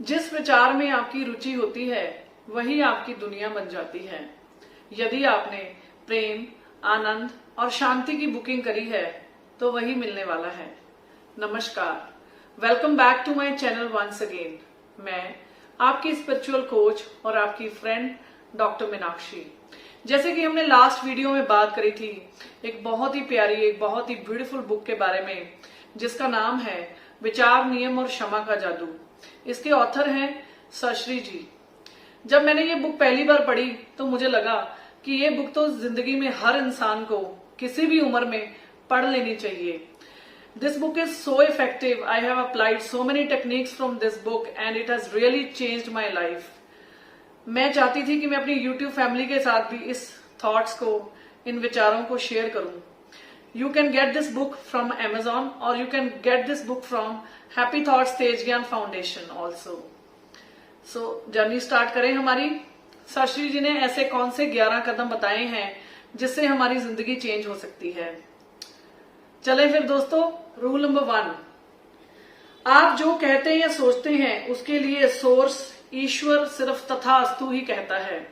जिस विचार में आपकी रुचि होती है वही आपकी दुनिया बन जाती है। यदि आपने प्रेम, आनंद और शांति की बुकिंग करी है तो वही मिलने वाला है। नमस्कार, welcome back to my channel once again. मैं आपकी स्पिरिचुअल कोच और आपकी फ्रेंड डॉक्टर मीनाक्षी। जैसे कि हमने लास्ट वीडियो में बात करी थी एक बहुत ही प्यारी, एक बहुत ही ब्यूटीफुल बुक के बारे में जिसका नाम है विचार, नियम और क्षमा का जादू। इसके ऑथर हैं सश्री जी। जब मैंने ये बुक पहली बार पढ़ी तो मुझे लगा कि ये बुक तो जिंदगी में हर इंसान को किसी भी उम्र में पढ़ लेनी चाहिए। This book is so effective. I have applied so many techniques from this book and it has really changed my life. मैं चाहती थी कि मैं अपनी YouTube फैमिली के साथ भी इस थॉट्स को, इन विचारों को शेयर करूं। You can get this book from Amazon or you can get this book from Happy Thoughts तेज ज्ञान foundation also. So journey start करें हमारी। सश्री जी ने ऐसे कौन से 11 कदम बताए हैं जिससे हमारी जिंदगी चेंज हो सकती है। चले फिर दोस्तों, रूल नंबर 1, आप जो कहते या सोचते हैं उसके लिए सोर्स ईश्वर सिर्फ तथास्तु ही कहता है।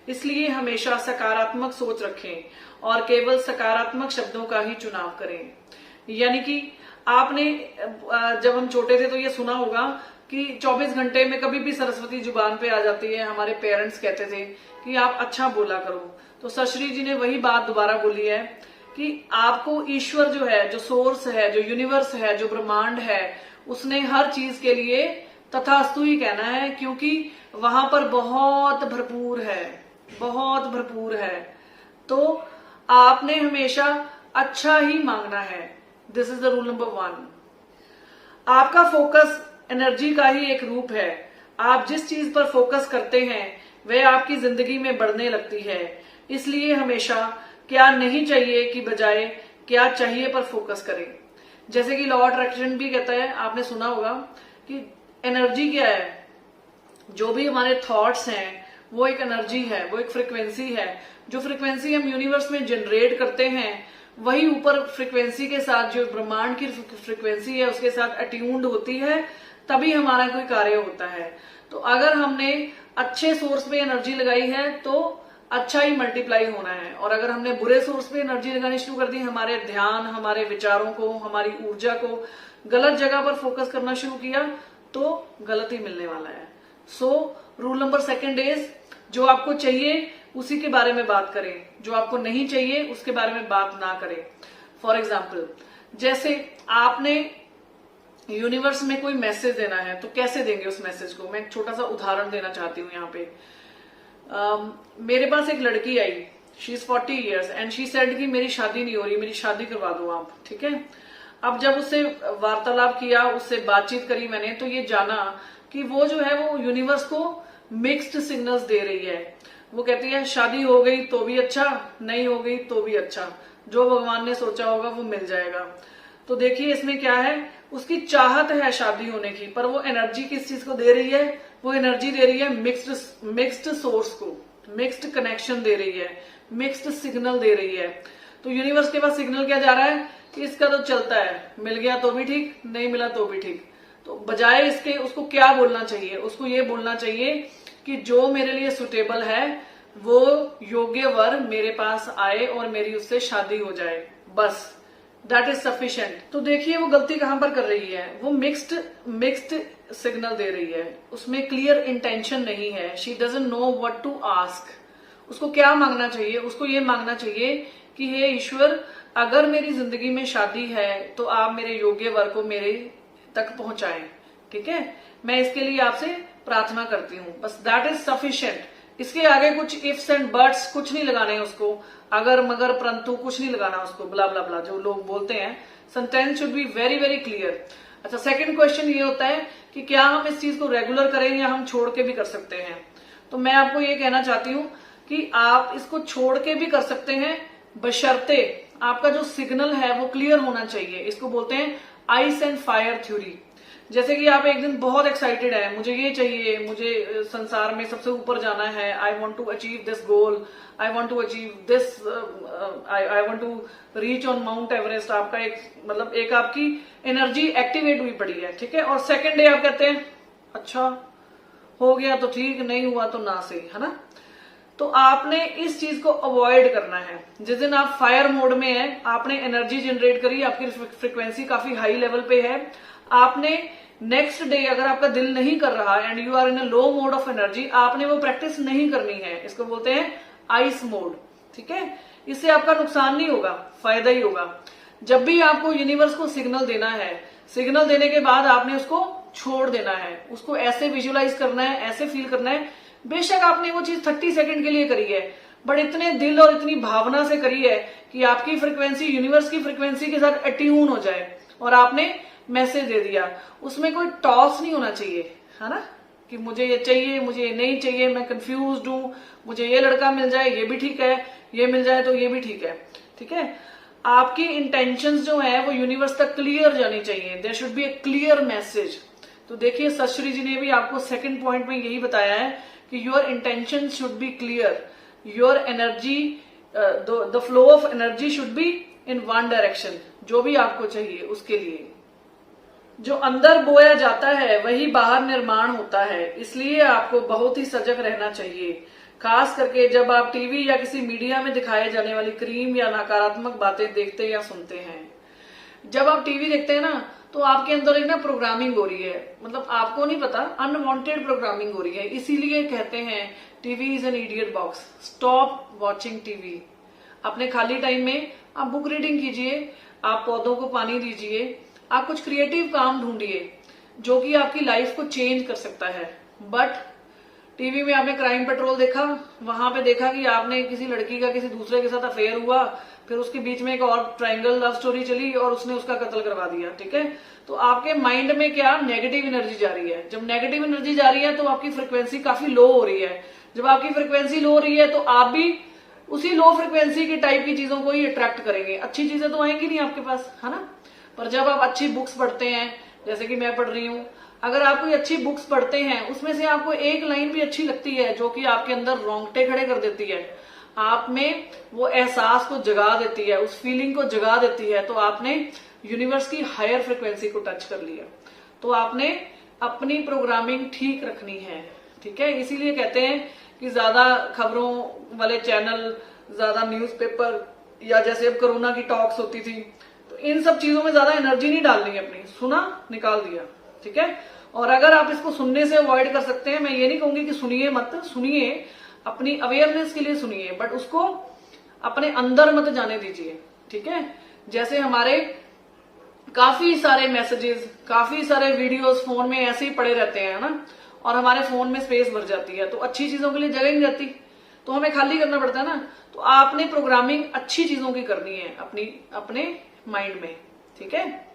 इसलिए हमेशा सकारात्मक सोच रखें और केवल सकारात्मक शब्दों का ही चुनाव करें। यानी कि आपने जब हम छोटे थे तो ये सुना होगा कि 24 घंटे में कभी भी सरस्वती जुबान पे आ जाती है। हमारे पेरेंट्स कहते थे कि आप अच्छा बोला करो। तो सश्री जी ने वही बात दोबारा बोली है कि आपको ईश्वर जो है, जो सोर्स है, जो यूनिवर्स है, जो ब्रह्मांड है, उसने हर चीज के लिए तथास्तु ही कहना है, क्योंकि वहां पर बहुत भरपूर है, बहुत भरपूर है। तो आपने हमेशा अच्छा ही मांगना है। This is the rule number 1। आपका फोकस एनर्जी का ही एक रूप है। आप जिस चीज पर फोकस करते हैं वह आपकी जिंदगी में बढ़ने लगती है। इसलिए हमेशा क्या नहीं चाहिए की बजाय क्या चाहिए पर फोकस करें। जैसे कि लॉ ऑफ अट्रैक्शन भी कहता है, आपने सुना होगा कि एनर्जी क्या है। जो भी हमारे थॉट्स हैं वो एक एनर्जी है, वो एक फ्रीक्वेंसी है। जो फ्रीक्वेंसी हम यूनिवर्स में जनरेट करते हैं वही ऊपर फ्रीक्वेंसी के साथ, जो ब्रह्मांड की फ्रीक्वेंसी है उसके साथ अट्यून्ड होती है, तभी हमारा कोई कार्य होता है। तो अगर हमने अच्छे सोर्स पे एनर्जी लगाई है तो अच्छा ही मल्टीप्लाई होना है, और अगर हमने बुरे सोर्स पे एनर्जी लगानी शुरू कर दी, हमारे ध्यान, हमारे विचारों को, हमारी ऊर्जा को गलत जगह पर फोकस करना शुरू किया तो गलत ही मिलने वाला है। सो रूल नंबर 2 इज, जो आपको चाहिए उसी के बारे में बात करें, जो आपको नहीं चाहिए उसके बारे में बात ना करें। फॉर एग्जाम्पल, जैसे आपने यूनिवर्स में कोई मैसेज देना है तो कैसे देंगे उस मैसेज को। मैं एक छोटा सा उदाहरण देना चाहती हूँ यहाँ पे। मेरे पास एक लड़की आई, she is 40 years and she said कि मेरी शादी नहीं हो रही, मेरी शादी करवा दो आप, ठीक है। अब जब उससे वार्तालाप किया, उससे बातचीत करी मैंने, तो ये जाना कि वो जो है वो यूनिवर्स को मिक्स्ड सिग्नल्स दे रही है। वो कहती है शादी हो गई तो भी अच्छा, नहीं हो गई तो भी अच्छा, जो भगवान ने सोचा होगा वो मिल जाएगा। तो देखिए इसमें क्या है, उसकी चाहत है शादी होने की, पर वो एनर्जी किस चीज को दे रही है, वो एनर्जी दे रही है मिक्स्ड सोर्स को, मिक्स्ड कनेक्शन दे रही है, मिक्स्ड सिग्नल दे रही है। तो यूनिवर्स के पास सिग्नल क्या जा रहा है कि इसका तो चलता है, मिल गया तो भी ठीक, नहीं मिला तो भी ठीक। तो बजाय इसके उसको क्या बोलना चाहिए, उसको ये बोलना चाहिए कि जो मेरे लिए सुटेबल है वो योग्य वर मेरे पास आए और मेरी उससे शादी हो जाए, बस दैट इज सफिशिएंट। तो देखिए वो गलती कहां पर कर रही है, वो मिक्स्ड सिग्नल दे रही है, उसमें क्लियर इंटेंशन नहीं है। She doesn't know what to ask. उसको क्या मांगना चाहिए, उसको ये मांगना चाहिए कि हे ईश्वर, अगर मेरी जिंदगी में शादी है तो आप मेरे योग्य वर को मेरे तक पहुंचाएं, ठीक है। मैं इसके लिए आपसे प्रार्थना करती हूँ, बस दैट इज सफिशिएंट। इसके आगे कुछ इफ्स एंड बट्स कुछ नहीं लगाने उसको, अगर मगर परंतु कुछ नहीं लगाना उसको, ब्ला ब्ला ब्ला जो लोग बोलते हैं। Sentence should be very very clear. अच्छा, सेकंड क्वेश्चन ये होता है कि क्या हम इस चीज को रेगुलर करें या हम छोड़ के भी कर सकते हैं। तो मैं आपको ये कहना चाहती हूँ कि आप इसको छोड़ के भी कर सकते हैं, बशर्ते आपका जो सिग्नल है वो क्लियर होना चाहिए। इसको बोलते हैं आइस एंड फायर थ्योरी। जैसे कि आप एक दिन बहुत एक्साइटेड है, मुझे ये चाहिए, मुझे संसार में सबसे ऊपर जाना है, I want to achieve this goal, I want to achieve this, I want to reach on Mount Everest. आपका एक एक आपकी एनर्जी एक्टिवेट हुई पड़ी है, ठीक है। और सेकेंड डे आप कहते हैं अच्छा हो गया तो ठीक, नहीं हुआ तो ना सही, है ना। तो आपने इस चीज को अवॉइड करना है। जिस दिन आप फायर मोड में है, आपने एनर्जी जनरेट करी, आपकी फ्रिक्वेंसी काफी हाई लेवल पे है, आपने नेक्स्ट डे अगर आपका दिल नहीं कर रहा and you are in a low mode of energy, आपने वो प्रैक्टिस नहीं करनी है। इसको बोलते हैं आइस मोड, ठीक है। इससे आपका नुकसान नहीं होगा, फायदा ही होगा। जब भी आपको यूनिवर्स को सिग्नल देना है, सिग्नल देने के बाद आपने उसको छोड़ देना है, उसको ऐसे विजुअलाइज करना है, ऐसे फील करना है। बेशक आपने वो चीज 30 सेकंड के लिए करी है, बट इतने दिल और इतनी भावना से करी है कि आपकी फ्रिक्वेंसी यूनिवर्स की फ्रिक्वेंसी के साथ अट्यून हो जाए और आपने मैसेज दे दिया। उसमें कोई टॉस नहीं होना चाहिए, है ना, कि मुझे ये चाहिए, मुझे ये नहीं चाहिए, मैं कंफ्यूज्ड हूं, मुझे ये लड़का मिल जाए ये भी ठीक है, ये मिल जाए तो ये भी ठीक है, ठीक है। आपकी इंटेंशंस जो है वो यूनिवर्स तक क्लियर जानी चाहिए। There should be a clear message. तो देखिए सश्री जी ने भी आपको सेकंड पॉइंट में यही बताया है कि your intention should be clear, your energy, the flow of energy should be in one direction. जो भी आपको चाहिए उसके लिए जो अंदर बोया जाता है वही बाहर निर्माण होता है। इसलिए आपको बहुत ही सजग रहना चाहिए, खास करके जब आप टीवी या किसी मीडिया में दिखाए जाने वाली क्रीम या नकारात्मक बातें देखते या सुनते हैं। जब आप टीवी देखते हैं ना, तो आपके अंदर एक ना प्रोग्रामिंग हो रही है, मतलब आपको नहीं पता, अनवांटेड प्रोग्रामिंग हो रही है। इसीलिए कहते हैं TV is an idiot box, stop watching TV. अपने खाली टाइम में आप बुक रीडिंग कीजिए, आप पौधों को पानी दीजिए, आप कुछ क्रिएटिव काम ढूंढिए जो कि आपकी लाइफ को चेंज कर सकता है। बट टीवी में आपने क्राइम पेट्रोल देखा, वहां पे देखा कि आपने किसी लड़की का किसी दूसरे के साथ अफेयर हुआ, फिर उसके बीच में एक और ट्रायंगल लव स्टोरी चली और उसने उसका कत्ल करवा दिया, ठीक है। तो आपके माइंड में क्या नेगेटिव एनर्जी जा रही है। जब नेगेटिव एनर्जी जा रही है तो आपकी फ्रिक्वेंसी काफी लो हो रही है। जब आपकी फ्रिक्वेंसी लो हो रही है तो आप भी उसी लो फ्रिक्वेंसी की टाइप की चीजों को ही अट्रैक्ट करेंगे। अच्छी चीजें तो आएंगी नहीं आपके पास, है ना। पर जब आप अच्छी बुक्स पढ़ते हैं, जैसे कि मैं पढ़ रही हूं, अगर आप कोई अच्छी बुक्स पढ़ते हैं, उसमें से आपको एक लाइन भी अच्छी लगती है जो कि आपके अंदर रोंगटे खड़े कर देती है, आप में वो एहसास को जगा देती है, उस फीलिंग को जगा देती है, तो आपने यूनिवर्स की हायर फ्रिक्वेंसी को टच कर लिया। तो आपने अपनी प्रोग्रामिंग ठीक रखनी है, ठीक है। इसीलिए कहते हैं कि ज्यादा खबरों वाले चैनल, ज्यादा न्यूज़पेपर, या जैसे अब कोरोना की टॉक्स होती थी, तो इन सब चीजों में ज्यादा एनर्जी नहीं डालनी है अपनी। सुना, निकाल दिया, ठीक है। और अगर आप इसको सुनने से अवॉइड कर सकते हैं, मैं ये नहीं कहूंगी कि सुनिए मत, सुनिए, अपनी अवेयरनेस के लिए सुनिए, बट उसको अपने अंदर मत जाने दीजिए, ठीक है। जैसे हमारे काफी सारे मैसेजेस, काफी सारे वीडियोस फोन में ऐसे ही पड़े रहते हैं ना, और हमारे फोन में स्पेस भर जाती है, तो अच्छी चीजों के लिए जगह नहीं रहती, तो हमें खाली करना पड़ता है ना। तो आपने प्रोग्रामिंग अच्छी चीजों की करनी है अपने माइंड में, ठीक है।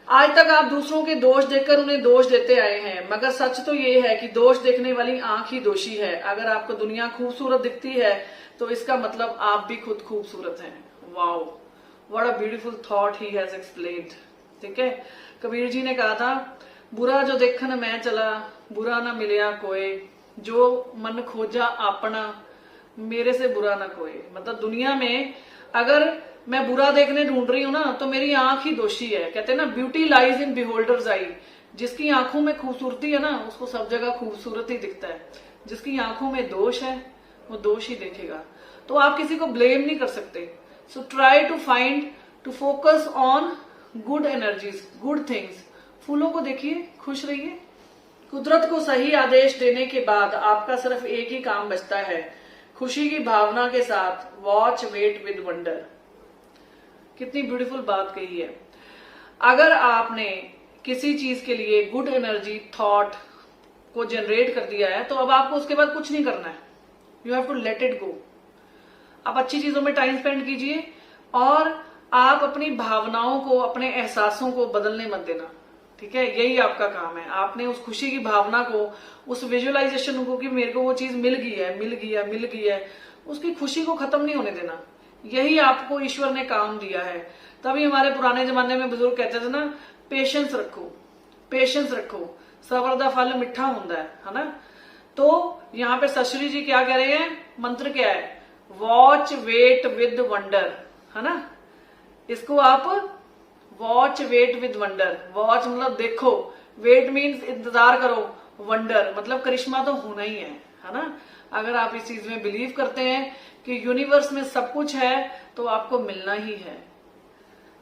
आज तक आप दूसरों के दोष देखकर उन्हें दोष देते आए हैं, मगर सच तो ये है कि दोष देखने वाली आंख ही दोषी है। अगर आपको दुनिया खूबसूरत दिखती है तो इसका मतलब आप भी खुद खूबसूरत हैं। Wow, what a beautiful thought he has explained, ठीक है। कबीर जी ने कहा था, बुरा जो देखन मैं चला, बुरा ना मिलया कोई, जो मन खोजा अपना, मेरे से बुरा ना कोई। मतलब दुनिया में अगर मैं बुरा देखने ढूंढ रही हूं ना, तो मेरी आंख ही दोषी है। कहते हैं ना, ब्यूटी लाइज इन बिहोल्डर्स आई। जिसकी आंखों में खूबसूरती है ना, उसको सब जगह खूबसूरत ही दिखता है। जिसकी आंखों में दोष है, वो दोष ही देखेगा। तो आप किसी को ब्लेम नहीं कर सकते। So try to focus on good energies, good things. फूलों को देखिए, खुश रहिए। कुदरत को सही आदेश देने के बाद आपका सिर्फ एक ही काम बचता है, खुशी की भावना के साथ वॉच वेट विद वंडर। कितनी ब्यूटीफुल बात कही है। अगर आपने किसी चीज के लिए गुड एनर्जी थॉट को जनरेट कर दिया है, तो अब आपको उसके बाद कुछ नहीं करना है। You have to let it go. आप अच्छी चीजों में टाइम स्पेंड कीजिए और आप अपनी भावनाओं को, अपने एहसासों को बदलने मत देना, ठीक है। यही आपका काम है। आपने उस खुशी की भावना को, उस विजुअलाइजेशन को कि मेरे को वो चीज मिल गई है, उसकी खुशी को खत्म नहीं होने देना। यही आपको ईश्वर ने काम दिया है। तभी हमारे पुराने जमाने में बुजुर्ग कहते थे ना, पेशेंस रखो, सबर दा फल मिठा होता है ना। तो यहाँ पे सश्री जी क्या कह रहे हैं, मंत्र क्या है, वॉच वेट विद वंडर, है ना। इसको आप watch wait with wonder, watch मतलब देखो, वेट मीन्स इंतजार करो, वंडर, मतलब करिश्मा तो होना ही है ना। अगर आप इस चीज में बिलीव करते हैं कि यूनिवर्स में सब कुछ है तो आपको मिलना ही है।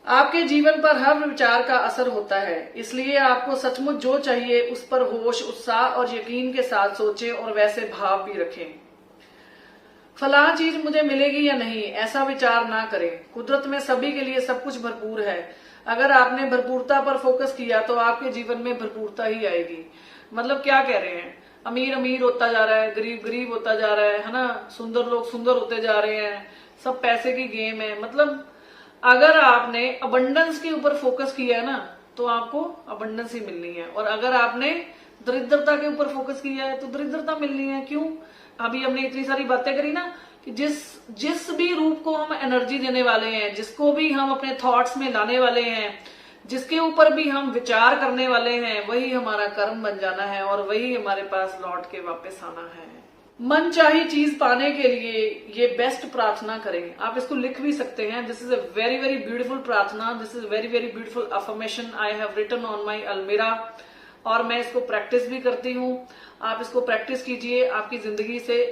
आपके जीवन पर हर विचार का असर होता है, इसलिए आपको सचमुच जो चाहिए उस पर होश, उत्साह और यकीन के साथ सोचें और वैसे भाव भी रखें। फलां चीज मुझे मिलेगी या नहीं, ऐसा विचार ना करें। कुदरत में सभी के लिए सब कुछ भरपूर है। अगर आपने भरपूरता पर फोकस किया तो आपके जीवन में भरपूरता ही आएगी। मतलब क्या कह रहे हैं, अमीर अमीर होता जा रहा है, गरीब गरीब होता जा रहा है ना, सुंदर लोग सुंदर होते जा रहे हैं, सब पैसे की गेम है। मतलब अगर आपने अबंडेंस के ऊपर फोकस किया है ना तो आपको अबंडेंस ही मिलनी है, और अगर आपने दरिद्रता के ऊपर फोकस किया है तो दरिद्रता मिलनी है। क्यों? अभी हमने इतनी सारी बातें करी ना कि जिस भी रूप को हम एनर्जी देने वाले हैं, जिसको भी हम अपने थॉट्स में लाने वाले हैं, जिसके ऊपर भी हम विचार करने वाले हैं, वही हमारा कर्म बन जाना है और वही हमारे पास लौट के वापस आना है। मन चाही चीज पाने के लिए ये बेस्ट प्रार्थना करें। आप इसको लिख भी सकते हैं। This is a very very beautiful प्रार्थना, this is very very beautiful affirmation I have written on my अलमीरा, और मैं इसको प्रैक्टिस भी करती हूँ। आप इसको प्रैक्टिस कीजिए। आपकी जिंदगी से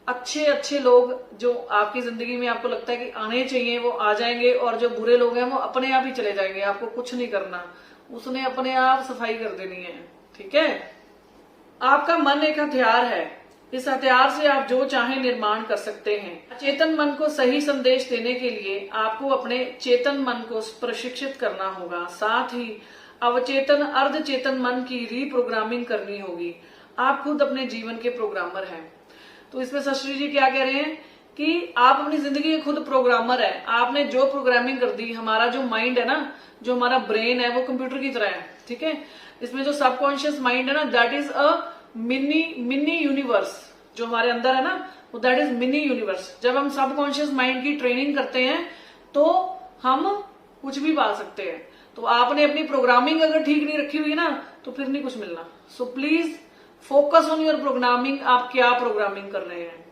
अच्छे अच्छे लोग जो आपकी जिंदगी में आपको लगता है कि आने चाहिए वो आ जाएंगे, और जो बुरे लोग हैं वो अपने आप ही चले जाएंगे। आपको कुछ नहीं करना, उसने अपने आप सफाई कर देनी है। ठीक है? आपका मन एक हथियार है, इस हथियार से आप जो चाहें निर्माण कर सकते हैं। चेतन मन को सही संदेश देने के लिए आपको अपने चेतन मन को प्रशिक्षित करना होगा। साथ ही अवचेतन अर्ध चेतन मन की रीप्रोग्रामिंग करनी होगी। आप खुद अपने जीवन के प्रोग्रामर हैं। तो इसमें शास्त्री जी क्या कह रहे हैं कि आप अपनी जिंदगी के खुद प्रोग्रामर है। आपने जो प्रोग्रामिंग कर दी, हमारा जो माइंड है ना, जो हमारा ब्रेन है, वो कंप्यूटर की तरह है। ठीक है? इसमें जो सबकॉन्शियस माइंड है ना, that is a mini universe. जो हमारे अंदर है ना, वो दैट इज मिनी यूनिवर्स। जब हम सबकॉन्शियस माइंड की ट्रेनिंग करते हैं तो हम कुछ भी पा सकते हैं। तो आपने अपनी प्रोग्रामिंग अगर ठीक नहीं रखी हुई ना तो फिर नहीं कुछ मिलना। So please focus on your programming. आप क्या प्रोग्रामिंग कर रहे हैं?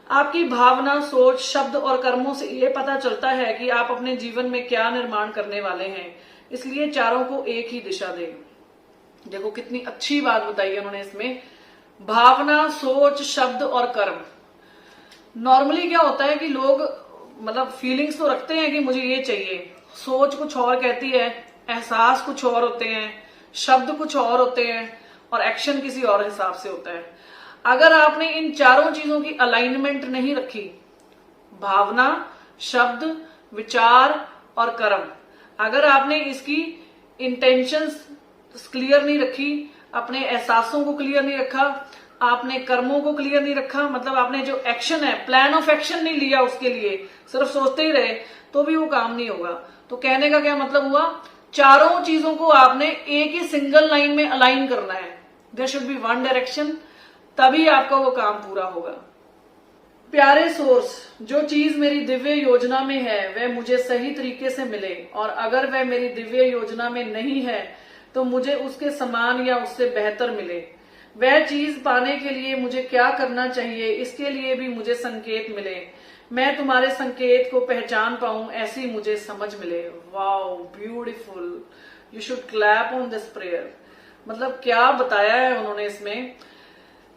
आपकी भावना, सोच, शब्द और कर्मों से यह पता चलता है कि आप अपने जीवन में क्या निर्माण करने वाले हैं। इसलिए चारों को एक ही दिशा दें। देखो कितनी अच्छी बात बताई है उन्होंने इसमें। भावना, सोच, शब्द और कर्म। नॉर्मली क्या होता है कि लोग मतलब फीलिंग्स तो रखते हैं कि मुझे ये चाहिए, सोच कुछ और कहती है, एहसास कुछ और होते हैं, शब्द कुछ और होते हैं, और एक्शन किसी और हिसाब से होता है। अगर आपने इन चारों चीजों की अलाइनमेंट नहीं रखी, भावना, शब्द, विचार और कर्म, अगर आपने इसकी इंटेंशंस क्लियर नहीं रखी, अपने एहसासों को क्लियर नहीं रखा, आपने कर्मों को क्लियर नहीं रखा, मतलब आपने जो एक्शन है, प्लान ऑफ एक्शन नहीं लिया उसके लिए, सिर्फ सोचते ही रहे, तो भी वो काम नहीं होगा। तो कहने का क्या मतलब हुआ? चारों चीजों को आपने एक ही सिंगल लाइन में अलाइन करना है। There should be one direction, तभी आपका वो काम पूरा होगा। प्यारे सोर्स, जो चीज मेरी दिव्य योजना में है वह मुझे सही तरीके से मिले, और अगर वह मेरी दिव्य योजना में नहीं है तो मुझे उसके समान या उससे बेहतर मिले। वह चीज पाने के लिए मुझे क्या करना चाहिए, इसके लिए भी मुझे संकेत मिले। मैं तुम्हारे संकेत को पहचान पाऊं, ऐसी मुझे समझ मिले। Wow, beautiful. You should clap on this prayer. मतलब क्या बताया है उन्होंने इसमें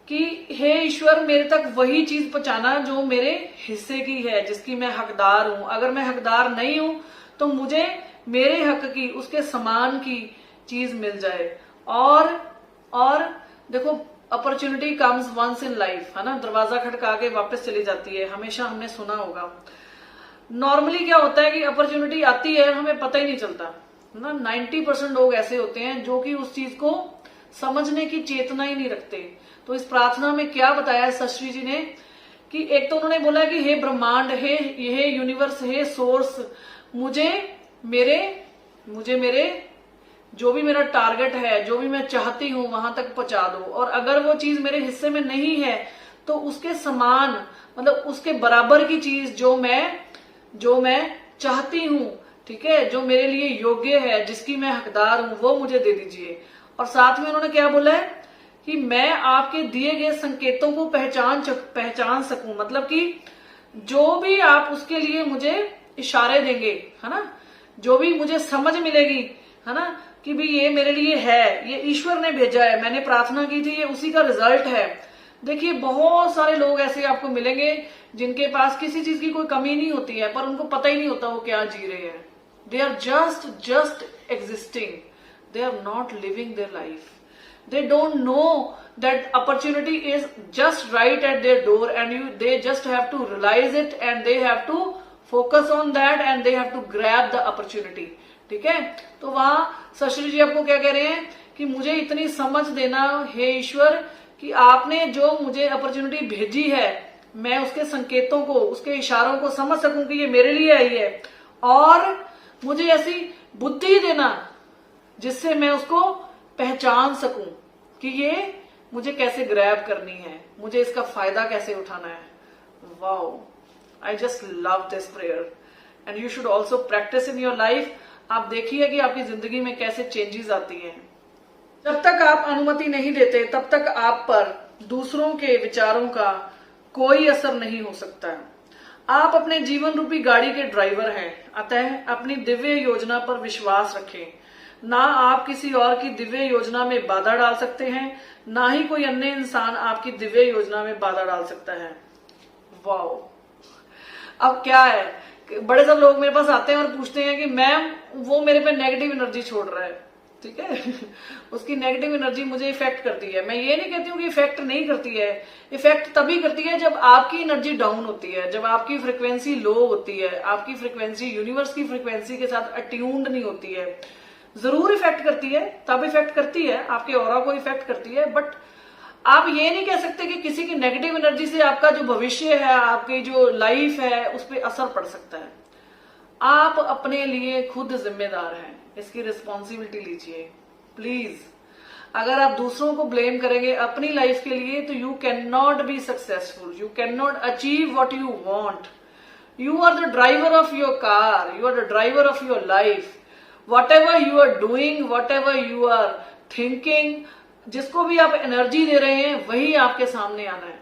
कि हे ईश्वर, मेरे तक वही चीज पहुंचाना जो मेरे हिस्से की है, जिसकी मैं हकदार हूं। अगर मैं हकदार नहीं हूं तो मुझे मेरे हक की, उसके समान की चीज मिल जाए। और देखो, opportunity comes once in life, है ना, दरवाजा खटका के वापस चली जाती है, हमेशा हमने सुना होगा। नॉर्मली क्या होता है कि अपॉर्चुनिटी आती है, हमें पता ही नहीं चलता ना। 90% लोग ऐसे होते हैं जो कि उस चीज को समझने की चेतना ही नहीं रखते। तो इस प्रार्थना में क्या बताया शास्त्री जी ने कि एक तो उन्होंने बोला कि हे ब्रह्मांड, हे यूनिवर्स, हे सोर्स, मुझे मेरे जो भी मेरा टारगेट है, जो भी मैं चाहती हूं वहां तक पहुंचा दो। और अगर वो चीज मेरे हिस्से में नहीं है तो उसके समान, मतलब उसके बराबर की चीज जो मैं चाहती हूं, ठीक है, जो मेरे लिए योग्य है, जिसकी मैं हकदार हूं, वो मुझे दे दीजिए। और साथ में उन्होंने क्या बोला है कि मैं आपके दिए गए संकेतों को पहचान सकूं, मतलब कि जो भी आप उसके लिए मुझे इशारे देंगे, है ना, जो भी मुझे समझ मिलेगी, है ना, कि भी ये मेरे लिए है, ये ईश्वर ने भेजा है, मैंने प्रार्थना की थी, ये उसी का रिजल्ट है। देखिए बहुत सारे लोग ऐसे आपको मिलेंगे जिनके पास किसी चीज की कोई कमी नहीं होती है, पर उनको पता ही नहीं होता वो क्या जी रहे हैं। They are just existing, they are not living their life. They don't know that opportunity is just right at their door and they just have to realize it and they have to focus on that and they have to grab the opportunity। ठीक है, तो वहां शश्री जी आपको क्या कह रहे हैं कि मुझे इतनी समझ देना हे ईश्वर कि आपने जो मुझे अपॉर्चुनिटी भेजी है मैं उसके संकेतों को, उसके इशारों को समझ सकूं कि ये मेरे लिए आई है, और मुझे ऐसी बुद्धि देना जिससे मैं उसको पहचान सकूं कि ये मुझे कैसे ग्रैब करनी है, मुझे इसका फायदा कैसे उठाना है। Wow, I just love this prayer and you should also practice in your life. आप देखिए कि आपकी जिंदगी में कैसे चेंजेस आती हैं। जब तक आप अनुमति नहीं देते तब तक आप पर दूसरों के विचारों का कोई असर नहीं हो सकता। आप अपने जीवन रूपी गाड़ी के ड्राइवर हैं, अतः अपनी दिव्य योजना पर विश्वास रखें। ना आप किसी और की दिव्य योजना में बाधा डाल सकते हैं, ना ही कोई अन्य इंसान आपकी दिव्य योजना में बाधा डाल सकता है। वाओ, अब क्या है, बड़े सब लोग मेरे पास आते हैं और पूछते हैं कि मैम वो मेरे पे नेगेटिव एनर्जी छोड़ रहा है, ठीक है उसकी नेगेटिव एनर्जी मुझे इफेक्ट करती है। मैं ये नहीं कहती हूँ कि इफेक्ट नहीं करती है, इफेक्ट तभी करती है जब आपकी एनर्जी डाउन होती है, जब आपकी फ्रिक्वेंसी लो होती है, आपकी फ्रिक्वेंसी यूनिवर्स की फ्रिक्वेंसी के साथ अट्यून्ड नहीं होती है। जरूर इफेक्ट करती है, तब इफेक्ट करती है, आपके ऑरा को इफेक्ट करती है, बट आप ये नहीं कह सकते कि किसी की नेगेटिव एनर्जी से आपका जो भविष्य है, आपकी जो लाइफ है, उस पर असर पड़ सकता है। आप अपने लिए खुद जिम्मेदार हैं, इसकी रिस्पॉन्सिबिलिटी लीजिए प्लीज। अगर आप दूसरों को ब्लेम करेंगे अपनी लाइफ के लिए तो you can not be successful, you can not achieve what you want. You are the driver of your car, you are the driver of your life. whatever you are doing, whatever you are thinking, जिसको भी आप energy दे रहे हैं वही आपके सामने आना है।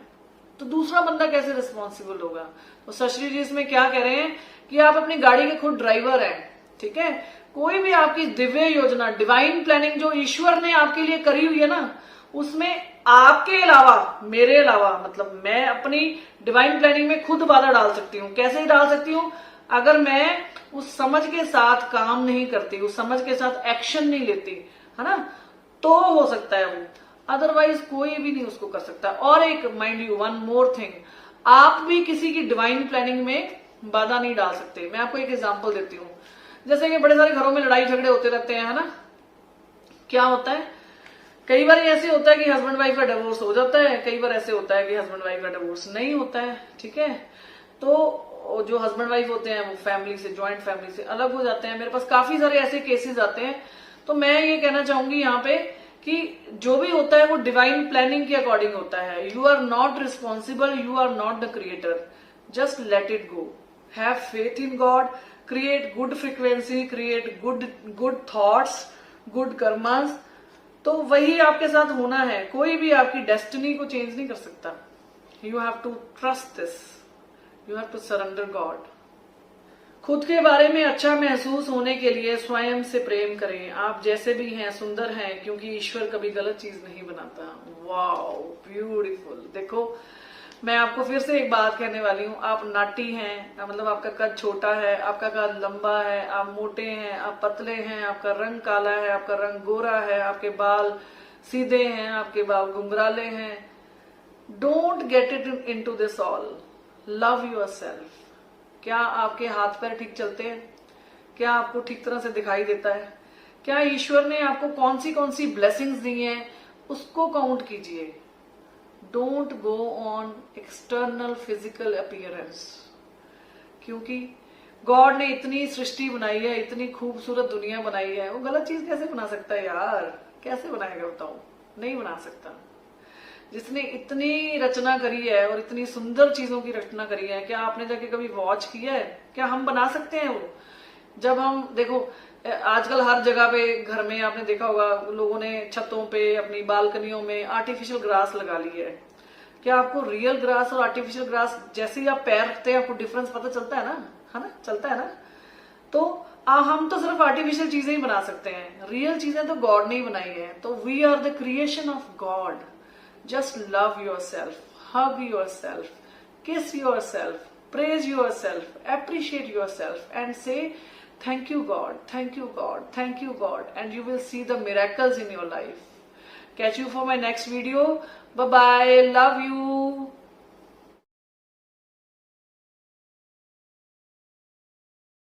तो दूसरा बंदा कैसे रिस्पॉन्सिबल होगा? तो शश्री जी इसमें क्या कह रहे हैं कि आप अपनी गाड़ी के खुद ड्राइवर हैं, ठीक है। कोई भी आपकी दिव्य योजना, डिवाइन प्लानिंग जो ईश्वर ने आपके लिए करी हुई है ना, उसमें आपके अलावा, मेरे अलावा, मतलब मैं अपनी डिवाइन प्लानिंग में खुद बाधा डाल सकती हूँ। कैसे डाल सकती हूँ? अगर मैं उस समझ के साथ काम नहीं करती, उस समझ के साथ एक्शन नहीं लेती, है ना, तो हो सकता है वो, अदरवाइज कोई भी नहीं उसको कर सकता। और एक mind you one more thing, आप भी किसी की डिवाइन प्लानिंग में बाधा नहीं डाल सकते। मैं आपको एक एग्जांपल देती हूँ। जैसे कि बड़े सारे घरों में लड़ाई झगड़े होते रहते हैं, है ना। क्या होता है, कई बार ऐसे होता है कि हस्बैंड वाइफ का डिवोर्स हो जाता है, कई बार ऐसे होता है कि हस्बैंड वाइफ का डिवोर्स नहीं होता है, ठीक है। तो जो हस्बैंड वाइफ होते हैं वो फैमिली से, ज्वाइंट फैमिली से अलग हो जाते हैं। मेरे पास काफी सारे ऐसे केसेस आते हैं। तो मैं ये कहना चाहूंगी यहाँ पे कि जो भी होता है वो डिवाइन प्लानिंग के अकॉर्डिंग होता है। You are not responsible, you are not the creator, just let it go, have faith in God, create good frequency, create good thoughts, good karmas, तो वही आपके साथ होना है। कोई भी आपकी डेस्टिनी को चेंज नहीं कर सकता। You have to trust this, you have to surrender God. खुद के बारे में अच्छा महसूस होने के लिए स्वयं से प्रेम करें। आप जैसे भी हैं सुंदर हैं, क्योंकि ईश्वर कभी गलत चीज नहीं बनाता। Wow, beautiful. देखो, मैं आपको फिर से एक बात कहने वाली हूँ, आप नाटी हैं, मतलब आपका कद छोटा है, आपका कद लंबा है, आप मोटे हैं, आप पतले हैं, आपका रंग काला है, आपका रंग गोरा है, आपके बाल सीधे हैं, आपके बाल घुंघराले हैं। Don't get it into this all, love yourself. क्या आपके हाथ पैर ठीक चलते हैं? क्या आपको ठीक तरह से दिखाई देता है? क्या ईश्वर ने आपको कौन सी ब्लेसिंग्स दी हैं, उसको काउंट कीजिए। Don't go on external physical appearance, क्योंकि गॉड ने इतनी सृष्टि बनाई है, इतनी खूबसूरत दुनिया बनाई है, वो गलत चीज कैसे बना सकता है यार? कैसे बनाएगा बताओ? नहीं बना सकता। जिसने इतनी रचना करी है और इतनी सुंदर चीजों की रचना करी है, क्या आपने जाके कभी वॉच किया है? क्या हम बना सकते हैं वो? जब हम देखो, आजकल हर जगह पे घर में आपने देखा होगा लोगों ने छतों पे, अपनी बालकनियों में आर्टिफिशियल ग्रास लगा ली है। क्या आपको रियल ग्रास और आर्टिफिशियल ग्रास, जैसे ही आप पैर रखते हैं आपको डिफरेंस पता चलता है ना? है ना, चलता है ना। तो हम तो सिर्फ आर्टिफिशियल चीजें ही बना सकते हैं, रियल चीजें तो गॉड ने ही बनाई है। तो we are the creation of God. Just love yourself, hug yourself, kiss yourself, praise yourself, appreciate yourself, and say thank you God, thank you God, thank you God, and you will see the miracles in your life. Catch you for my next video. Bye bye, love you.